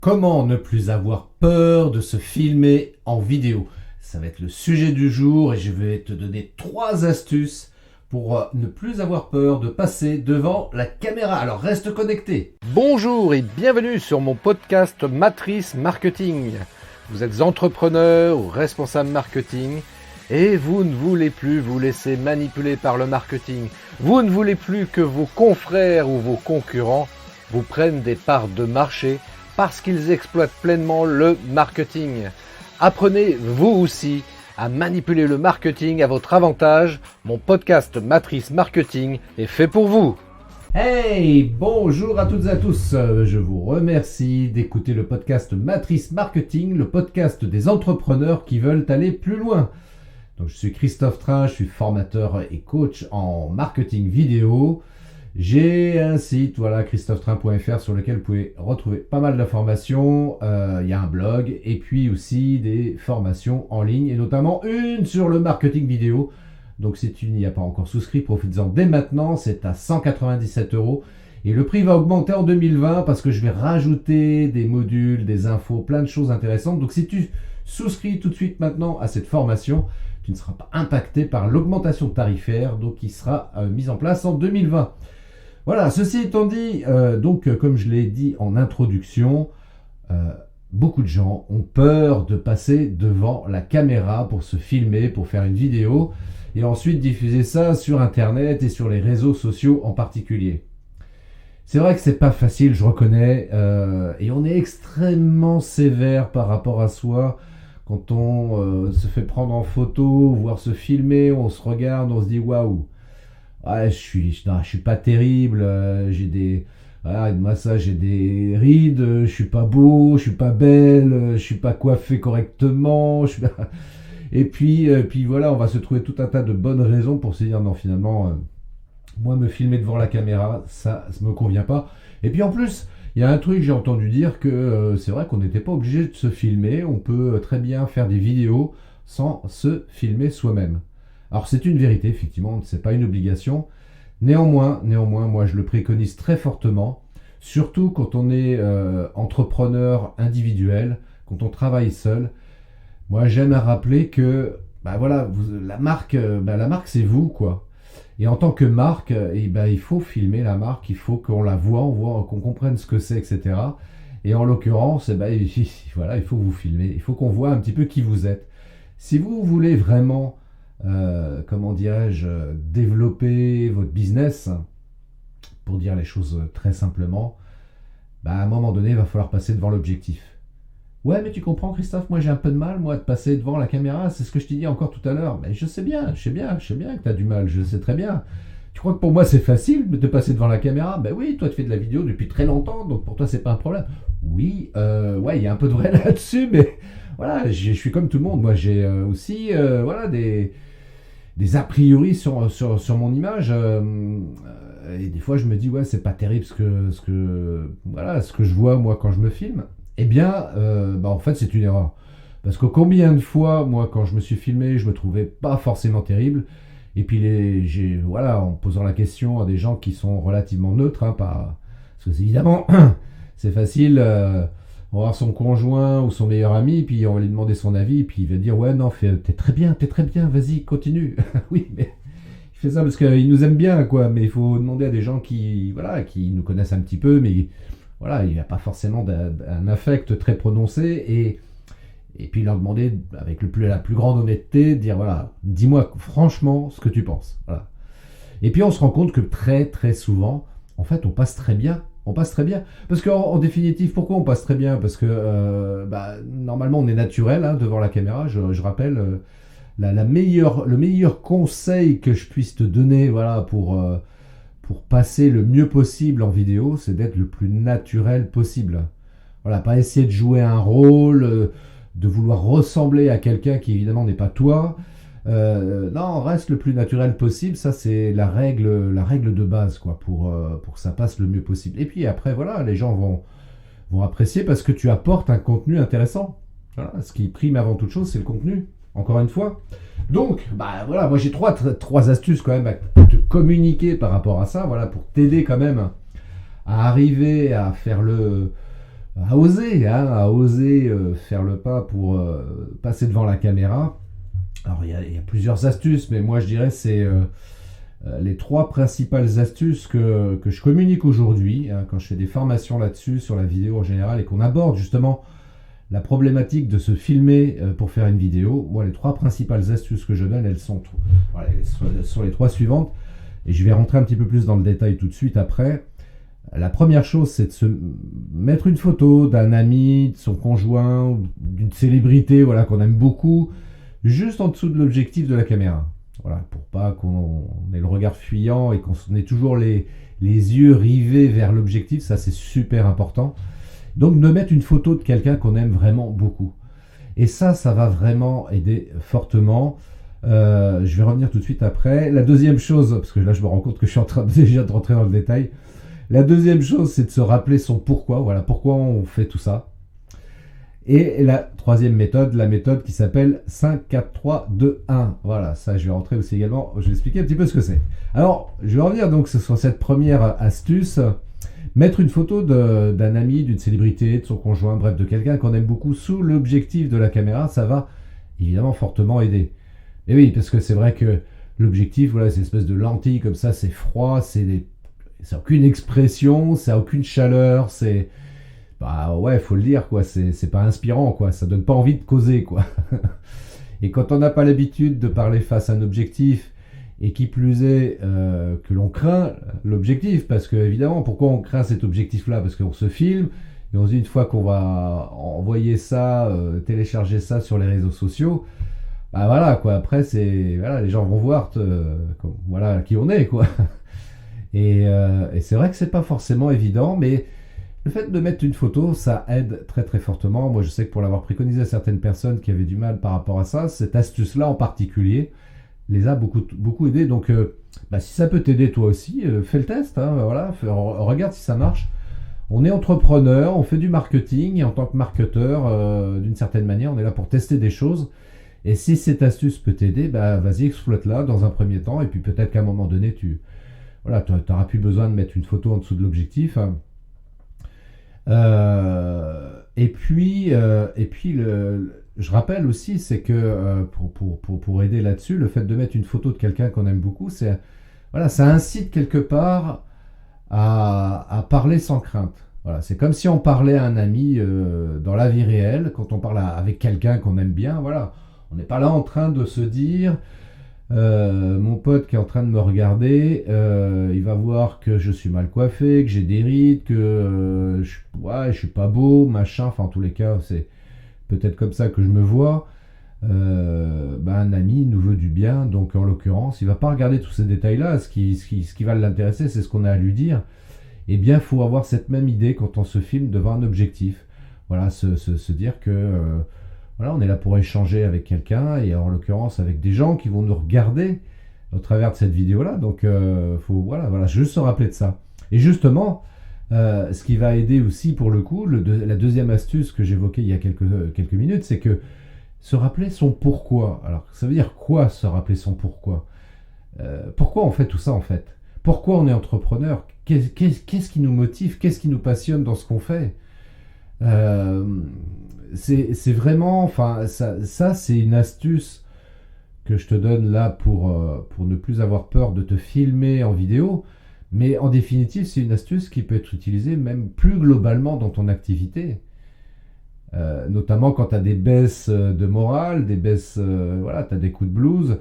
Comment ne plus avoir peur de se filmer en vidéo? Ça va être le sujet du jour et je vais te donner 3 astuces pour ne plus avoir peur de passer devant la caméra. Alors reste connecté. Bonjour et bienvenue sur mon podcast Matrice Marketing. Vous êtes entrepreneur ou responsable marketing et vous ne voulez plus vous laisser manipuler par le marketing. Vous ne voulez plus que vos confrères ou vos concurrents vous prennent des parts de marché parce qu'ils exploitent pleinement le marketing. Apprenez vous aussi à manipuler le marketing à votre avantage. Mon podcast Matrice Marketing est fait pour vous. Hey, bonjour à toutes et à tous. Je vous remercie d'écouter le podcast Matrice Marketing, le podcast des entrepreneurs qui veulent aller plus loin. Donc, je suis Christophe Train, je suis formateur et coach en marketing vidéo. J'ai un site, christophetrain.fr, sur lequel vous pouvez retrouver pas mal d'informations. Il y a un blog et puis aussi des formations en ligne et notamment une sur le marketing vidéo. Donc si tu n'y as pas encore souscrit, profites-en dès maintenant, c'est à 197 € et le prix va augmenter en 2020 parce que je vais rajouter des modules, des infos, plein de choses intéressantes. Donc si tu souscris tout de suite maintenant à cette formation, tu ne seras pas impacté par l'augmentation tarifaire donc qui sera mise en place en 2020. Voilà, ceci étant dit, comme je l'ai dit en introduction, beaucoup de gens ont peur de passer devant la caméra pour se filmer, pour faire une vidéo et ensuite diffuser ça sur Internet et sur les réseaux sociaux en particulier. C'est vrai que c'est pas facile, je reconnais, et on est extrêmement sévère par rapport à soi quand on se fait prendre en photo, voire se filmer, on se regarde, on se dit waouh. Ouais, je suis pas terrible, j'ai des rides, je suis pas beau, je suis pas belle, je suis pas coiffé correctement, et puis voilà, on va se trouver tout un tas de bonnes raisons pour se dire non, finalement, moi me filmer devant la caméra, ça me convient pas. Et puis en plus, il y a un truc, j'ai entendu dire que c'est vrai qu'on n'était pas obligé de se filmer, on peut très bien faire des vidéos sans se filmer soi-même. Alors c'est une vérité, effectivement, c'est pas une obligation. Néanmoins, moi je le préconise très fortement, surtout quand on est entrepreneur individuel, quand on travaille seul. Moi j'aime à rappeler que la marque c'est vous, quoi. Et en tant que marque, il faut filmer la marque, il faut qu'on la voit, qu'on comprenne ce que c'est, etc. Et en l'occurrence, il faut vous filmer, il faut qu'on voit un petit peu qui vous êtes. Si vous voulez vraiment développer votre business, pour dire les choses très simplement, à un moment donné, il va falloir passer devant l'objectif. Ouais, mais tu comprends, Christophe, moi j'ai un peu de mal, moi, de passer devant la caméra, c'est ce que je t'ai dit encore tout à l'heure. Mais je sais bien que tu as du mal, je sais très bien. Tu crois que pour moi c'est facile de passer devant la caméra? Ben oui, toi tu fais de la vidéo depuis très longtemps, donc pour toi c'est pas un problème. Oui, il y a un peu de vrai là-dessus, mais voilà, je suis comme tout le monde. Moi j'ai aussi des a priori sur mon image, et des fois je me dis ouais, c'est pas terrible ce que je vois moi quand je me filme. Eh bien en fait c'est une erreur, parce que combien de fois moi quand je me suis filmé je me trouvais pas forcément terrible, et puis en posant la question à des gens qui sont relativement neutres, parce que évidemment c'est facile, on va voir son conjoint ou son meilleur ami, puis on va lui demander son avis, puis il va dire ouais non, t'es très bien, vas-y, continue. Oui, mais il fait ça parce qu'il nous aime bien, quoi. Mais il faut demander à des gens qui nous connaissent un petit peu, mais voilà, il n'y a pas forcément un affect très prononcé, et puis leur demander avec la plus grande honnêteté, dire voilà, dis-moi franchement ce que tu penses. Voilà. Et puis on se rend compte que très très souvent, en fait, on passe très bien. Parce qu'en définitive, pourquoi on passe très bien? Parce que normalement on est naturel devant la caméra. Je rappelle, le meilleur conseil que je puisse te donner, pour passer le mieux possible en vidéo, c'est d'être le plus naturel possible. Voilà, pas essayer de jouer un rôle, de vouloir ressembler à quelqu'un qui évidemment n'est pas toi. Non, reste le plus naturel possible, ça c'est la règle de base, quoi, pour que ça passe le mieux possible. Et puis après, voilà, les gens vont apprécier parce que tu apportes un contenu intéressant. Voilà, ce qui prime avant toute chose, c'est le contenu, encore une fois. Donc, moi j'ai trois astuces quand même à te communiquer par rapport à ça, pour t'aider quand même à arriver à faire le à oser faire le pas pour passer devant la caméra. Alors il y a plusieurs astuces, mais moi je dirais c'est les 3 principales astuces que je communique aujourd'hui, hein, quand je fais des formations là-dessus, sur la vidéo en général, et qu'on aborde justement la problématique de se filmer pour faire une vidéo. Moi, les 3 principales astuces que je donne, elles sont les 3 suivantes, et je vais rentrer un petit peu plus dans le détail tout de suite après. La première chose, c'est de se mettre une photo d'un ami, de son conjoint, d'une célébrité, voilà, qu'on aime beaucoup, juste en dessous de l'objectif de la caméra. Voilà, pour pas qu'on ait le regard fuyant et qu'on ait toujours les yeux rivés vers l'objectif, ça c'est super important. Donc de mettre une photo de quelqu'un qu'on aime vraiment beaucoup. Et ça va vraiment aider fortement. Je vais revenir tout de suite après. La deuxième chose, parce que là je me rends compte que je suis en train déjà de rentrer dans le détail. La deuxième chose, c'est de se rappeler son pourquoi. Voilà, pourquoi on fait tout ça. Et la troisième méthode, la méthode qui s'appelle 5, 4, 3, 2, 1. Voilà, ça je vais rentrer aussi également. Je vais expliquer un petit peu ce que c'est. Alors, je vais revenir donc sur cette première astuce. Mettre une photo d'un ami, d'une célébrité, de son conjoint, bref, de quelqu'un qu'on aime beaucoup sous l'objectif de la caméra, ça va évidemment fortement aider. Et oui, parce que c'est vrai que l'objectif, voilà, c'est une espèce de lentille comme ça, c'est froid, c'est aucune expression, ça a aucune chaleur, c'est... Bah ouais, faut le dire, quoi, c'est pas inspirant, quoi, ça donne pas envie de causer, quoi. Et quand on n'a pas l'habitude de parler face à un objectif, et qui plus est que l'on craint l'objectif, parce que évidemment, pourquoi on craint cet objectif-là? Parce qu'on se filme, et on se dit une fois qu'on va envoyer ça, télécharger ça sur les réseaux sociaux, bah voilà, quoi, après, voilà, les gens vont voir voilà, qui on est, quoi. Et c'est vrai que c'est pas forcément évident, mais le fait de mettre une photo, ça aide très très fortement. Moi, je sais que pour l'avoir préconisé à certaines personnes qui avaient du mal par rapport à ça, cette astuce-là en particulier les a beaucoup aidés. Donc, si ça peut t'aider toi aussi, fais le test. Hein, voilà, regarde si ça marche. On est entrepreneur, on fait du marketing, et en tant que marketeur, d'une certaine manière, on est là pour tester des choses. Et si cette astuce peut t'aider, vas-y, exploite-la dans un premier temps. Et puis peut-être qu'à un moment donné, tu n'auras plus besoin de mettre une photo en dessous de l'objectif. Et puis je rappelle aussi, c'est que pour aider là-dessus, le fait de mettre une photo de quelqu'un qu'on aime beaucoup, voilà, ça incite quelque part à parler sans crainte. Voilà, c'est comme si on parlait à un ami dans la vie réelle, quand on parle avec quelqu'un qu'on aime bien. Voilà, on n'est pas là en train de se dire mon pote qui est en train de me regarder, il va voir que je suis mal coiffé, que j'ai des rides, que je suis pas beau, machin. Enfin, en tous les cas, c'est peut-être comme ça que je me vois. Un ami nous veut du bien, donc en l'occurrence, il va pas regarder tous ces détails-là. Ce qui va l'intéresser, c'est ce qu'on a à lui dire. Eh bien, il faut avoir cette même idée quand on se filme devant un objectif. Voilà, se dire que voilà, on est là pour échanger avec quelqu'un, et en l'occurrence avec des gens qui vont nous regarder au travers de cette vidéo-là. Donc, voilà, juste se rappeler de ça. Et justement, ce qui va aider aussi pour le coup, la deuxième astuce que j'évoquais il y a quelques minutes, c'est que se rappeler son pourquoi. Alors, ça veut dire quoi, se rappeler son pourquoi? Pourquoi on fait tout ça, en fait? Pourquoi on est entrepreneur? Qu'est-ce qui nous motive? Qu'est-ce qui nous passionne dans ce qu'on fait? C'est vraiment, enfin, ça c'est une astuce que je te donne là pour ne plus avoir peur de te filmer en vidéo, mais en définitive, c'est une astuce qui peut être utilisée même plus globalement dans ton activité, notamment quand tu as des baisses de morale, des baisses, voilà, tu as des coups de blues,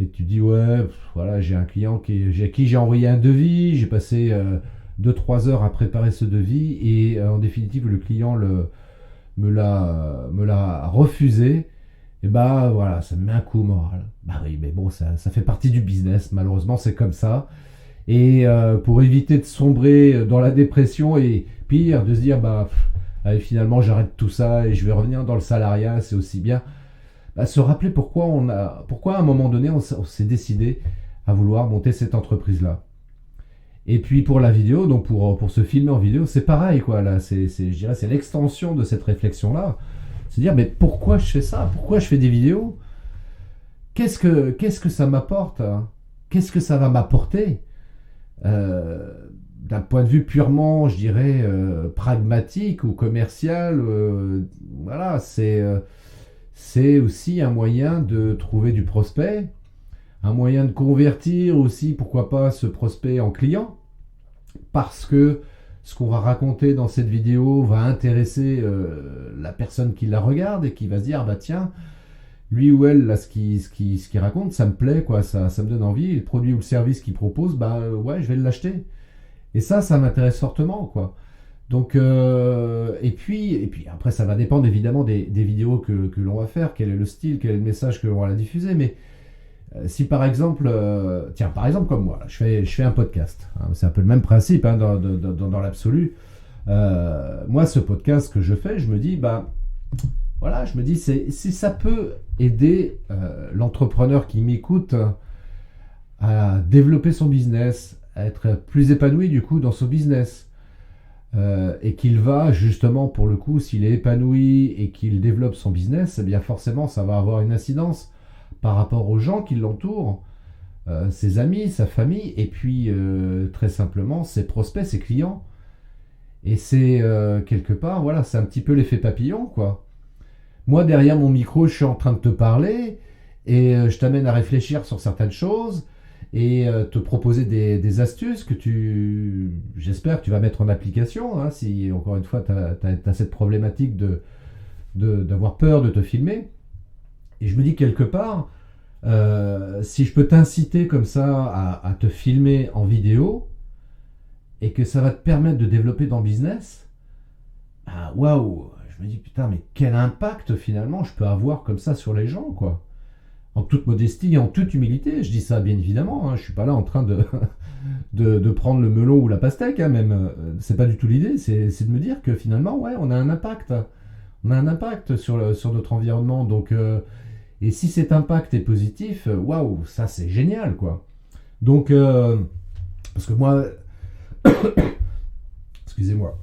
et tu dis, ouais, voilà, j'ai un client à qui j'ai envoyé un devis, j'ai passé 2-3 heures à préparer ce devis, et en définitive, le client me l'a refusé, et voilà, ça me met un coup au moral. Oui, mais bon, ça fait partie du business, malheureusement, c'est comme ça. Et pour éviter de sombrer dans la dépression, et pire, de se dire, allez, finalement, j'arrête tout ça et je vais revenir dans le salariat, c'est aussi bien. Se rappeler pourquoi à un moment donné, on s'est décidé à vouloir monter cette entreprise-là. Et puis pour la vidéo, donc pour se filmer en vidéo, c'est pareil, quoi. Là, je dirais, c'est l'extension de cette réflexion-là. C'est dire, mais pourquoi je fais ça? Pourquoi je fais des vidéos? Qu'est-ce que ça m'apporte, hein? Qu'est-ce que ça va m'apporter? d'un point de vue purement, je dirais, pragmatique ou commercial, voilà, c'est aussi un moyen de trouver du prospect, un moyen de convertir aussi, pourquoi pas, ce prospect en client, parce que ce qu'on va raconter dans cette vidéo va intéresser la personne qui la regarde et qui va se dire, bah tiens, lui ou elle, là, ce qu'il raconte, ça me plaît, quoi, ça me donne envie, le produit ou le service qu'il propose, bah ouais, je vais l'acheter. Et ça m'intéresse fortement, quoi. Donc, et puis après, ça va dépendre évidemment des vidéos que l'on va faire, quel est le style, quel est le message que l'on va la diffuser, mais si par exemple, tiens, par exemple comme moi, là, je fais un podcast, hein, c'est un peu le même principe hein, dans l'absolu. Moi, ce podcast que je fais, je me dis, bah, voilà, je me dis, si ça peut aider l'entrepreneur qui m'écoute à développer son business, à être plus épanoui du coup dans son business, et qu'il va justement pour le coup, s'il est épanoui et qu'il développe son business, eh bien forcément ça va avoir une incidence par rapport aux gens qui l'entourent, ses amis, sa famille, et puis très simplement ses prospects, ses clients. Et c'est quelque part, voilà, c'est un petit peu l'effet papillon, quoi. Moi, derrière mon micro, je suis en train de te parler et je t'amène à réfléchir sur certaines choses et te proposer des astuces que j'espère que tu vas mettre en application, hein, si, encore une fois, tu as cette problématique d'avoir peur de te filmer. Et je me dis quelque part, si je peux t'inciter comme ça à te filmer en vidéo et que ça va te permettre de développer ton business, ah, waouh! Je me dis, putain, mais quel impact finalement je peux avoir comme ça sur les gens, quoi. En toute modestie et en toute humilité, je dis ça bien évidemment, hein, je suis pas là en train de prendre le melon ou la pastèque, hein, même, c'est pas du tout l'idée, c'est de me dire que finalement, ouais, on a un impact. On a un impact sur notre environnement, donc, et si cet impact est positif, waouh, ça c'est génial, quoi. Donc, parce que moi, excusez-moi,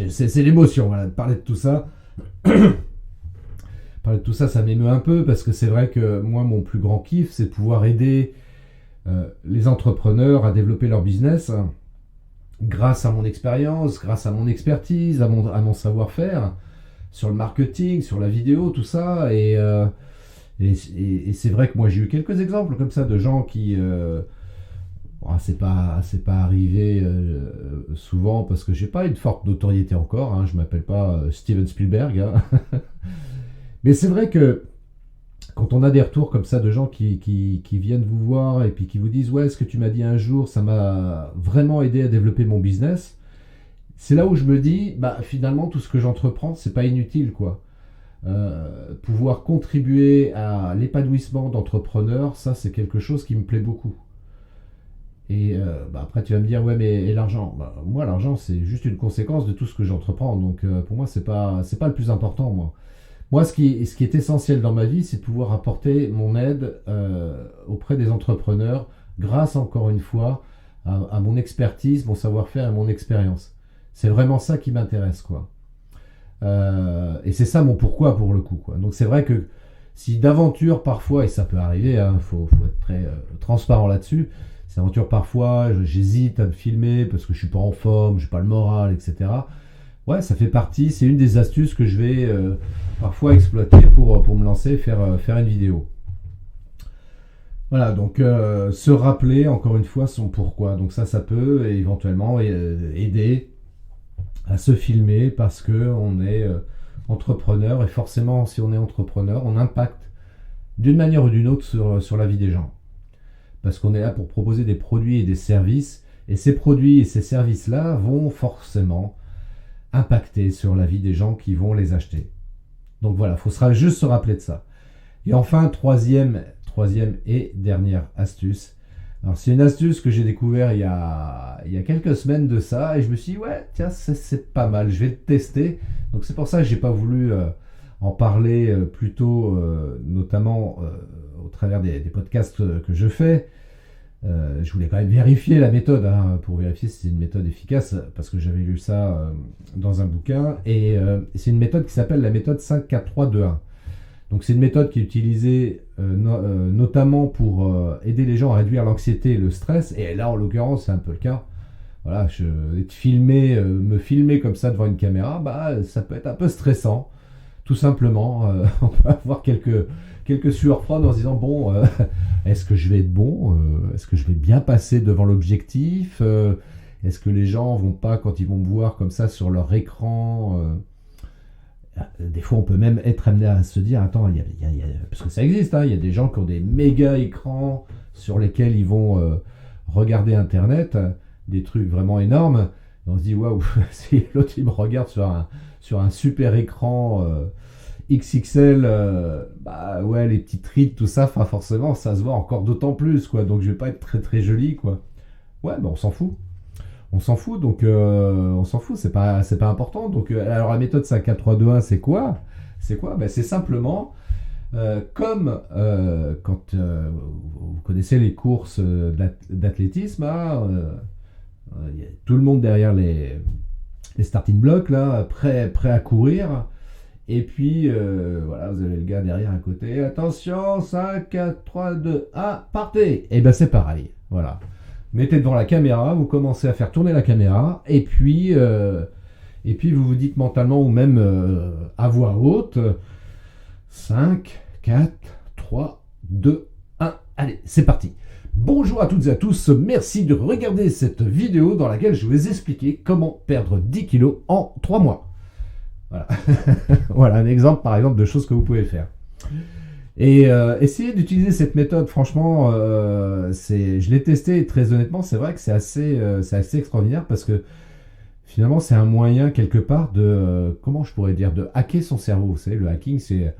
c'est l'émotion, voilà, de parler de tout ça. Parler de tout ça, ça m'émeut un peu parce que c'est vrai que moi, mon plus grand kiff, c'est de pouvoir aider les entrepreneurs à développer leur business grâce à mon expérience, grâce à mon expertise, à mon savoir-faire sur le marketing, sur la vidéo, tout ça. Et c'est vrai que moi, j'ai eu quelques exemples comme ça de gens qui... c'est pas arrivé souvent parce que j'ai pas une forte notoriété encore, hein, je m'appelle pas Steven Spielberg, hein. Mais c'est vrai que quand on a des retours comme ça de gens qui viennent vous voir et puis qui vous disent ouais, ce que tu m'as dit un jour, ça m'a vraiment aidé à développer mon business, c'est là où je me dis bah finalement tout ce que j'entreprends c'est pas inutile, quoi. Pouvoir contribuer à l'épanouissement d'entrepreneurs, ça c'est quelque chose qui me plaît beaucoup. Et après tu vas me dire ouais mais et l'argent, bah, moi l'argent c'est juste une conséquence de tout ce que j'entreprends, donc pour moi c'est pas le plus important. Moi ce qui est essentiel dans ma vie, c'est de pouvoir apporter mon aide auprès des entrepreneurs grâce encore une fois à mon expertise, mon savoir-faire et mon expérience. C'est vraiment ça qui m'intéresse, quoi. Et c'est ça mon pourquoi pour le coup, quoi. Donc c'est vrai que si d'aventure parfois, et ça peut arriver, hein, faut être très transparent là-dessus, si d'aventure parfois j'hésite à me filmer parce que je suis pas en forme, j'ai pas le moral, etc. Ouais, ça fait partie, c'est une des astuces que je vais parfois exploiter pour me lancer, faire une vidéo. Voilà, donc se rappeler encore une fois son pourquoi. Donc ça peut éventuellement aider à se filmer parce que on est entrepreneur et forcément si on est entrepreneur, on impacte d'une manière ou d'une autre sur la vie des gens. Parce qu'on est là pour proposer des produits et des services et ces produits et ces services-là vont forcément impacter sur la vie des gens qui vont les acheter. Donc voilà, il faut juste se rappeler de ça. Et enfin, troisième et dernière astuce. Alors c'est une astuce que j'ai découvert il y a quelques semaines de ça et je me suis dit ouais tiens c'est pas mal, je vais le tester. Donc c'est pour ça que j'ai pas voulu en parler plus tôt, notamment au travers des podcasts que je fais. Je voulais quand même vérifier la méthode, hein, pour vérifier si c'est une méthode efficace, parce que j'avais lu ça dans un bouquin, et c'est une méthode qui s'appelle la méthode 5-4-3-2-1. Donc c'est une méthode qui est utilisée notamment pour aider les gens à réduire l'anxiété et le stress, et là en l'occurrence c'est un peu le cas. voilà, être filmé, me filmer comme ça devant une caméra, bah, ça peut être un peu stressant. Tout simplement, on peut avoir quelques sueurs froides en se disant, bon, est-ce que je vais être bon? Est-ce que je vais bien passer devant l'objectif? Est-ce que les gens vont pas, quand ils vont me voir comme ça sur leur écran, des fois on peut même être amené à se dire, attends, parce que ça existe, hein, il y a des gens qui ont des méga écrans sur lesquels ils vont regarder Internet, des trucs vraiment énormes, et on se dit, waouh, si l'autre il me regarde sur un super écran XXL, bah ouais, les petites rides, tout ça, enfin forcément, ça se voit encore d'autant plus, quoi. Donc je vais pas être très très joli, quoi. Ouais, bah on s'en fout. On s'en fout, donc on s'en fout, c'est pas important. Donc, alors la méthode 5, 4, 3, 2, 1, c'est quoi? C'est quoi? Ben, c'est simplement comme quand vous connaissez les courses d'athlétisme, hein, y a tout le monde derrière les starting blocks, là, prêt à courir. Et puis, voilà, vous avez le gars derrière à côté. Attention, 5, 4, 3, 2, 1, partez! Et ben c'est pareil, voilà. Mettez devant la caméra, vous commencez à faire tourner la caméra, et puis vous vous dites mentalement, ou même à voix haute, 5, 4, 3, 2, 1, allez, c'est parti. Bonjour à toutes et à tous, merci de regarder cette vidéo dans laquelle je vais vous expliquer comment perdre 10 kilos en 3 mois. Voilà, voilà un exemple par exemple de choses que vous pouvez faire. Et essayez d'utiliser cette méthode, franchement, je l'ai testé et très honnêtement, c'est vrai que c'est assez extraordinaire parce que finalement, c'est un moyen quelque part de, comment je pourrais dire, de hacker son cerveau. Vous savez, le hacking, c'est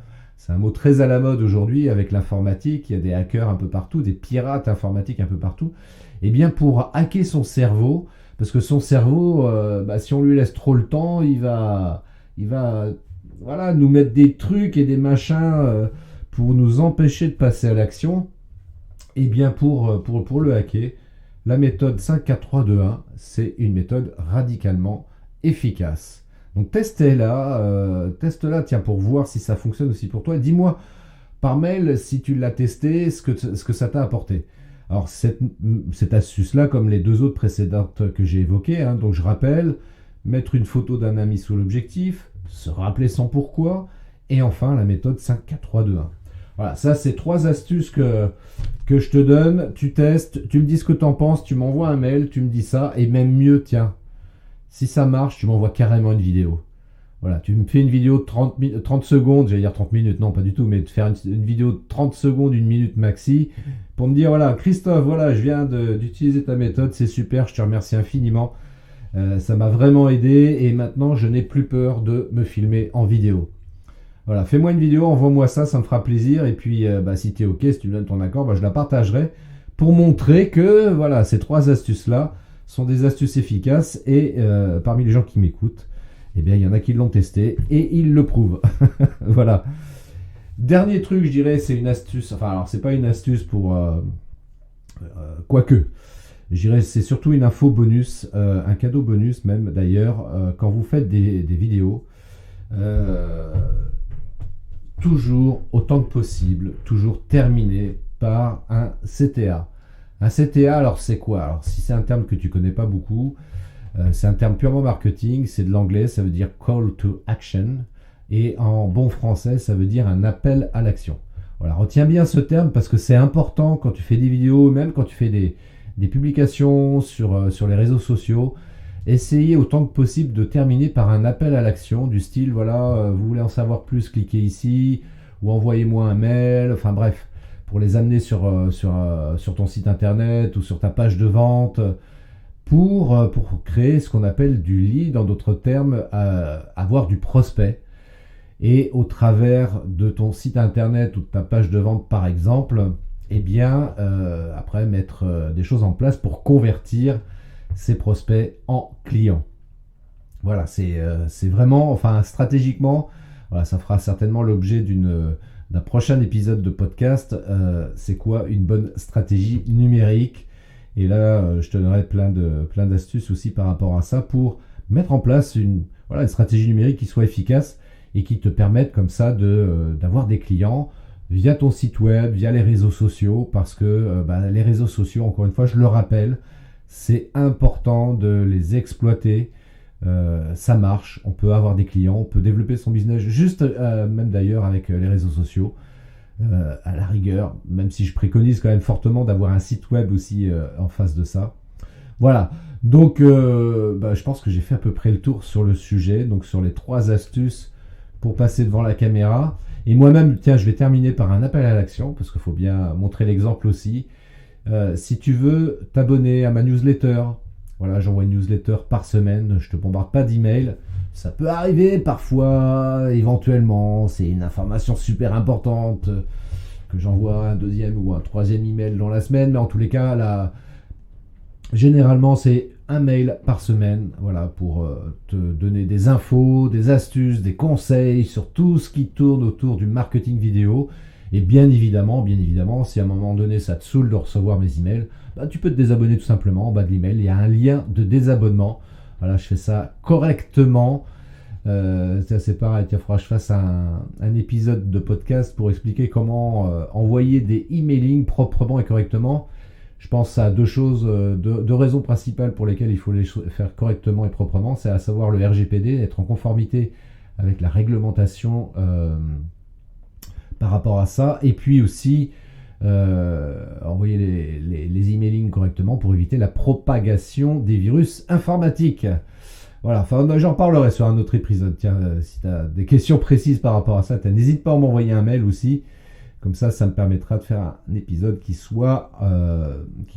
un mot très à la mode aujourd'hui avec l'informatique. Il y a des hackers un peu partout, des pirates informatiques un peu partout. Et bien, pour hacker son cerveau, parce que son cerveau, bah, si on lui laisse trop le temps, il va voilà, nous mettre des trucs et des machins pour nous empêcher de passer à l'action. Et bien pour le hacker, la méthode 5, 4, 3, 2, 1, c'est une méthode radicalement efficace. Donc teste-la, tiens, pour voir si ça fonctionne aussi pour toi. Dis-moi par mail si tu l'as testé, ce que ça t'a apporté. Alors cette astuce-là, comme les deux autres précédentes que j'ai évoquées, hein, donc je rappelle, mettre une photo d'un ami sous l'objectif, se rappeler son pourquoi, et enfin la méthode 5, 4, 3, 2, 1. Voilà, ça c'est 3 astuces que je te donne, tu testes, tu me dis ce que tu en penses, tu m'envoies un mail, tu me dis ça, et même mieux, tiens, si ça marche, tu m'envoies carrément une vidéo. Voilà, tu me fais une vidéo de 30 secondes, j'allais dire 30 minutes, non pas du tout, mais de faire une vidéo de 30 secondes, 1 minute maxi, pour me dire, voilà, Christophe, voilà, je viens d'utiliser ta méthode, c'est super, je te remercie infiniment, ça m'a vraiment aidé, et maintenant je n'ai plus peur de me filmer en vidéo. Voilà, fais-moi une vidéo, envoie-moi ça, ça me fera plaisir. Et puis, bah, si tu es OK, si tu me donnes ton accord, bah, je la partagerai pour montrer que voilà, ces 3 astuces-là sont des astuces efficaces. Et parmi les gens qui m'écoutent, eh bien, il y en a qui l'ont testé et ils le prouvent. Voilà. Dernier truc, je dirais, c'est une astuce. Enfin, alors, c'est pas une astuce pour... quoique. Je dirais, c'est surtout une info bonus, un cadeau bonus même, d'ailleurs, quand vous faites des vidéos. Toujours, autant que possible, toujours terminer par un CTA. Un CTA, alors c'est quoi? Alors si c'est un terme que tu connais pas beaucoup, c'est un terme purement marketing, c'est de l'anglais, ça veut dire call to action, et en bon français, ça veut dire un appel à l'action. Voilà, retiens bien ce terme parce que c'est important quand tu fais des vidéos, même quand tu fais des publications sur les réseaux sociaux. Essayez autant que possible de terminer par un appel à l'action du style, voilà, vous voulez en savoir plus, cliquez ici, ou envoyez-moi un mail, enfin bref, pour les amener sur ton site internet ou sur ta page de vente, pour créer ce qu'on appelle du lead, en d'autres termes, avoir du prospect. Et au travers de ton site internet ou de ta page de vente par exemple, eh bien, après mettre des choses en place pour convertir ces prospects en clients. Voilà, c'est vraiment, enfin stratégiquement, voilà, ça fera certainement l'objet d'un prochain épisode de podcast. C'est quoi une bonne stratégie numérique? Et là, je te donnerai plein d'astuces aussi par rapport à ça pour mettre en place une stratégie numérique qui soit efficace et qui te permette comme ça d'avoir des clients via ton site web, via les réseaux sociaux, parce que les réseaux sociaux, encore une fois, je le rappelle, C'est important de les exploiter. Ça marche, on peut avoir des clients, on peut développer son business, juste même d'ailleurs avec les réseaux sociaux. À la rigueur, même si je préconise quand même fortement d'avoir un site web aussi en face de ça. Voilà, donc je pense que j'ai fait à peu près le tour sur le sujet, donc sur les 3 astuces pour passer devant la caméra. Et moi-même, tiens, je vais terminer par un appel à l'action, parce qu'il faut bien montrer l'exemple aussi. Si tu veux t'abonner à ma newsletter, voilà, j'envoie une newsletter par semaine, je te bombarde pas d'emails. Ça peut arriver parfois, éventuellement, c'est une information super importante que j'envoie un 2e ou un 3e email dans la semaine, mais en tous les cas, là, généralement, c'est un mail par semaine, voilà, pour te donner des infos, des astuces, des conseils sur tout ce qui tourne autour du marketing vidéo. Et bien évidemment, si à un moment donné ça te saoule de recevoir mes emails, tu peux te désabonner tout simplement. En bas de l'email, il y a un lien de désabonnement. Voilà, je fais ça correctement. C'est pareil, il faudra que je fasse un épisode de podcast pour expliquer comment envoyer des emailing proprement et correctement. Je pense à 2 choses, 2 raisons principales pour lesquelles il faut les faire correctement et proprement. C'est à savoir le RGPD, être en conformité avec la réglementation par rapport à ça. Et puis aussi envoyer les emailing correctement pour éviter la propagation des virus informatiques. Voilà, enfin, j'en parlerai sur un autre épisode. Tiens, si tu as des questions précises par rapport à ça, n'hésite pas à m'envoyer un mail aussi. Comme ça me permettra de faire un épisode qui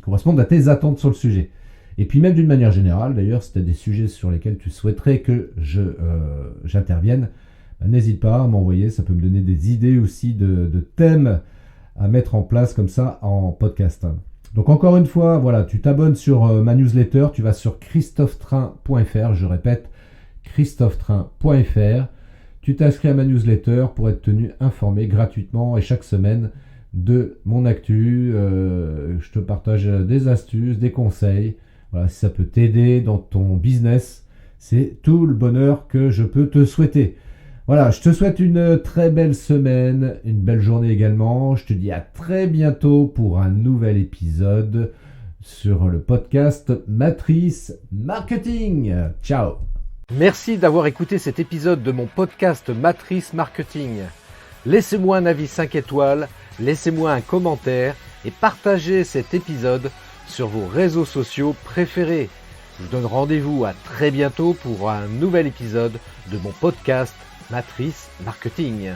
corresponde à tes attentes sur le sujet. Et puis même d'une manière générale, d'ailleurs, si tu as des sujets sur lesquels tu souhaiterais que j'intervienne, n'hésite pas à m'envoyer. Ça peut me donner des idées aussi de thèmes à mettre en place comme ça en podcast. Donc encore une fois, voilà, tu t'abonnes sur ma newsletter, tu vas sur christophetrain.fr, je répète, christophetrain.fr. Tu t'inscris à ma newsletter pour être tenu informé gratuitement et chaque semaine de mon actu. Je te partage des astuces, des conseils. Voilà, si ça peut t'aider dans ton business, c'est tout le bonheur que je peux te souhaiter. Voilà, je te souhaite une très belle semaine, une belle journée également. Je te dis à très bientôt pour un nouvel épisode sur le podcast Matrice Marketing. Ciao! Merci d'avoir écouté cet épisode de mon podcast Matrice Marketing. Laissez-moi un avis 5 étoiles, laissez-moi un commentaire et partagez cet épisode sur vos réseaux sociaux préférés. Je vous donne rendez-vous à très bientôt pour un nouvel épisode de mon podcast Matrice Marketing.